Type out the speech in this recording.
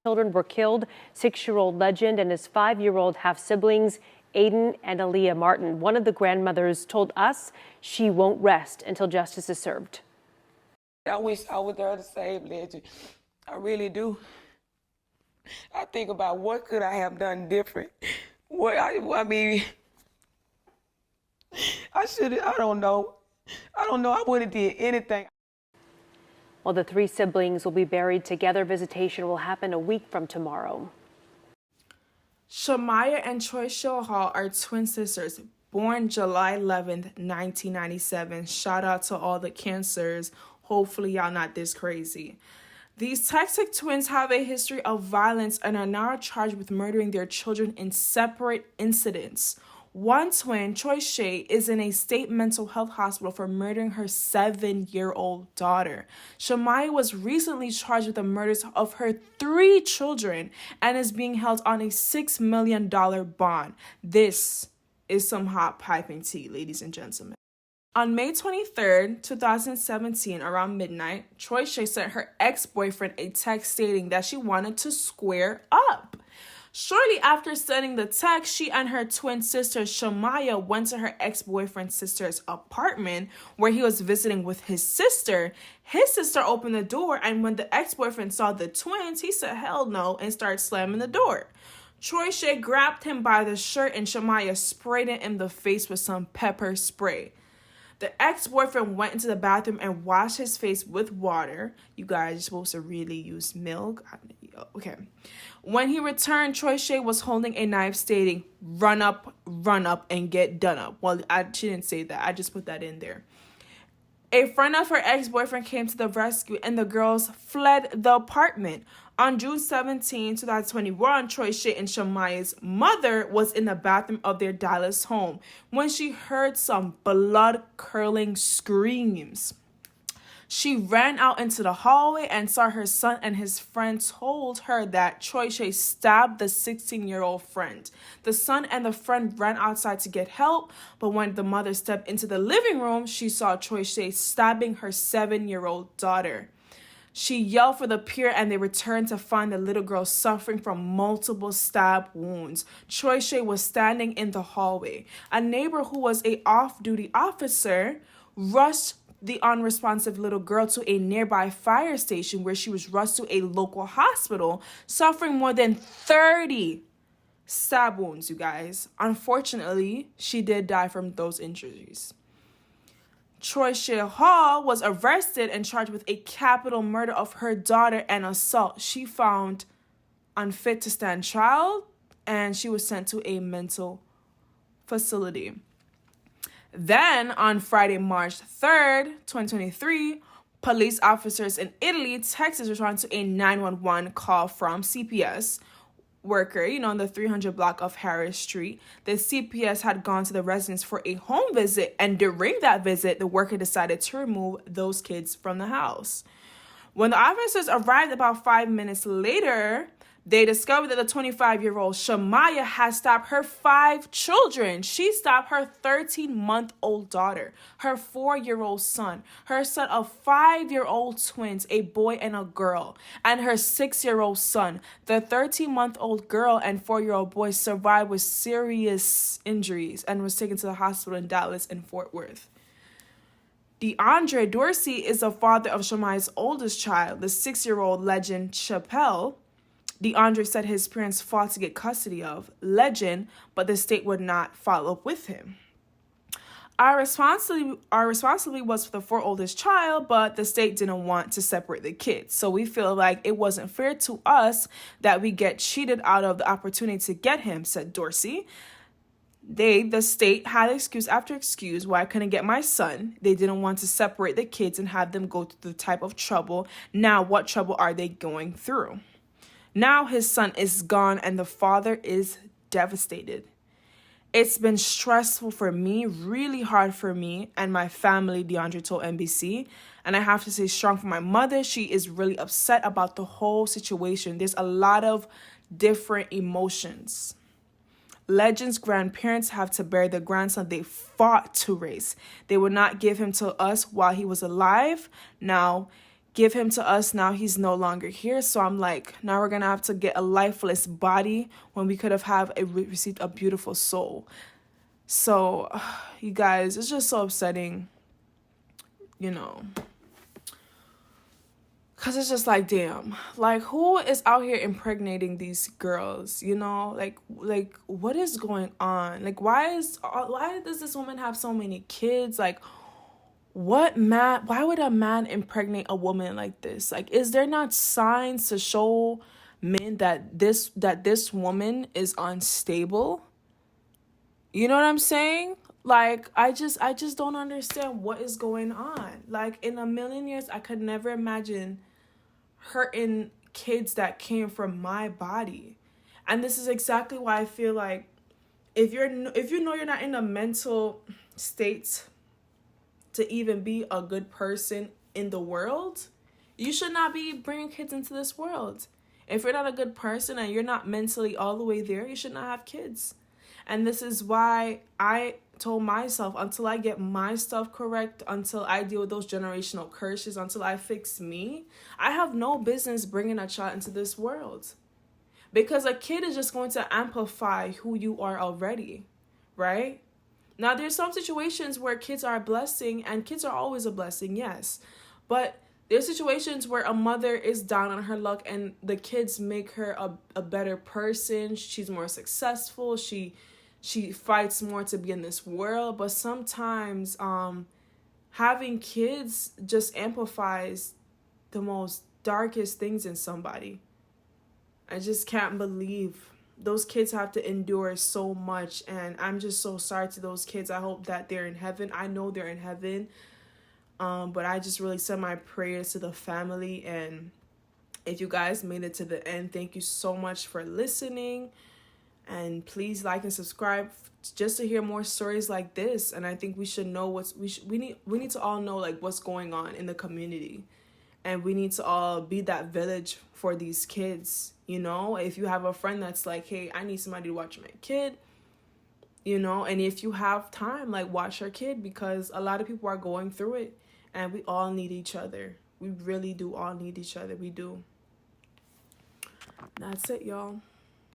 Children were killed. 6-year-old Legend and his 5-year-old half-siblings, Aiden and Aaliyah Martin. One of the grandmothers told us she won't rest until justice is served. I wish I was there to save Legend. I really do. I think about what could I have done different. I mean, I don't know. I wouldn't have did anything. While the 3 siblings will be buried together, visitation will happen a week from tomorrow. Shamaiya and Troyshaye Hall are twin sisters, born July 11th, 1997. Shout out to all the cancers. Hopefully y'all not this crazy. These toxic twins have a history of violence and are now charged with murdering their children in separate incidents. One twin, Troyshaye, is in a state mental health hospital for murdering her 7-year-old daughter. Shamaiya was recently charged with the murders of her 3 children and is being held on a $6 million bond. This is some hot piping tea, ladies and gentlemen. On May 23rd, 2017, around midnight, Troyshaye sent her ex-boyfriend a text stating that she wanted to square up. Shortly after sending the text, she and her twin sister Shamaiya went to her ex-boyfriend's sister's apartment where he was visiting with his sister. His sister opened the door, and when the ex-boyfriend saw the twins, he said hell no and started slamming the door. Troyshaye grabbed him by the shirt and Shamaiya sprayed him in the face with some pepper spray. The ex-boyfriend went into the bathroom and washed his face with water. You guys are supposed to really use milk. Okay. When he returned, Troyshaye was holding a knife stating, run up, and get done up. Well, she didn't say that. I just put that in there. A friend of her ex-boyfriend came to the rescue and the girls fled the apartment. On June 17, 2021, Troyshaye and Shamaiya's mother was in the bathroom of their Dallas home when she heard some blood-curdling screams. She ran out into the hallway and saw her son and his friend told her that Troyshaye stabbed the 16-year-old friend. The son and the friend ran outside to get help, but when the mother stepped into the living room, she saw Troyshaye stabbing her 7-year-old daughter. She yelled for the peer and they returned to find the little girl suffering from multiple stab wounds. Troyshaye was standing in the hallway. A neighbor who was an off-duty officer rushed the unresponsive little girl to a nearby fire station where she was rushed to a local hospital, suffering more than 30 stab wounds, you guys. Unfortunately, she did die from those injuries. Troyshaye Hall was arrested and charged with a capital murder of her daughter and assault. She found unfit to stand trial and she was sent to a mental facility. Then, on Friday, March 3rd, 2023, police officers in Italy, Texas, responded to a 911 call from CPS worker, on the 300 block of Harris Street. The CPS had gone to the residence for a home visit, and during that visit, the worker decided to remove those kids from the house. When the officers arrived about 5 minutes later, they discovered that the 25-year-old Shamaiya had stabbed her 5 children. She stabbed her 13-month-old daughter, her 4-year-old son, her set of 5-year-old twins, a boy and a girl, and her 6-year-old son. The 13-month-old girl and 4-year-old boy survived with serious injuries and was taken to the hospital in Dallas and Fort Worth. DeAndre Dorsey is the father of Shamaiya's oldest child, the 6-year-old Legend Chappelle. DeAndre said his parents fought to get custody of Legend, but the state would not follow up with him. Our responsibility was for the 4 oldest child, but the state didn't want to separate the kids. So we feel like it wasn't fair to us that we get cheated out of the opportunity to get him, said Dorsey. The state had excuse after excuse why I couldn't get my son. They didn't want to separate the kids and have them go through the type of trouble. Now, what trouble are they going through? Now his son is gone and the father is devastated. It's been stressful for me, really hard for me and my family, DeAndre told NBC. And I have to say strong for my mother. She is really upset about the whole situation. There's a lot of different emotions. Legend's grandparents have to bury the grandson they fought to raise. They would not give him to us while he was alive. Now, give him to us. Now he's no longer here. So I'm like, now we're going to have to get a lifeless body when we could have received a beautiful soul. So, you guys, it's just so upsetting, you know. Because it's just like, damn, like, who is out here impregnating these girls, you know? Like, what is going on? Like, why does this woman have so many kids? Like, why would a man impregnate a woman like this? Like, is there not signs to show men that this woman is unstable? You know what I'm saying? Like, I just don't understand what is going on. Like, in a million years, I could never imagine hurting kids that came from my body. And this is exactly why I feel like if you know you're not in a mental state to even be a good person in the world, you should not be bringing kids into this world. If you're not a good person and you're not mentally all the way there, you should not have kids. And this is why I told myself, until I get my stuff correct, until I deal with those generational curses, until I fix me, I have no business bringing a child into this world. Because a kid is just going to amplify who you are already, right? Now, there's some situations where kids are a blessing, and kids are always a blessing, yes. But there's situations where a mother is down on her luck and the kids make her a better person. She's more successful. She fights more to be in this world. But sometimes having kids just amplifies the most darkest things in somebody. I just can't believe those kids have to endure so much. And I'm just so sorry to those kids. I hope that they're in heaven. I know they're in heaven. But I just really send my prayers to the family. And if you guys made it to the end, thank you so much for listening. And please like and subscribe just to hear more stories like this. And I think we should know we need to all know like what's going on in the community. And we need to all be that village for these kids. You know, if you have a friend that's like, hey, I need somebody to watch my kid, you know, and if you have time, like, watch your kid, because a lot of people are going through it and we all need each other. We really do all need each other. We do. That's it, y'all.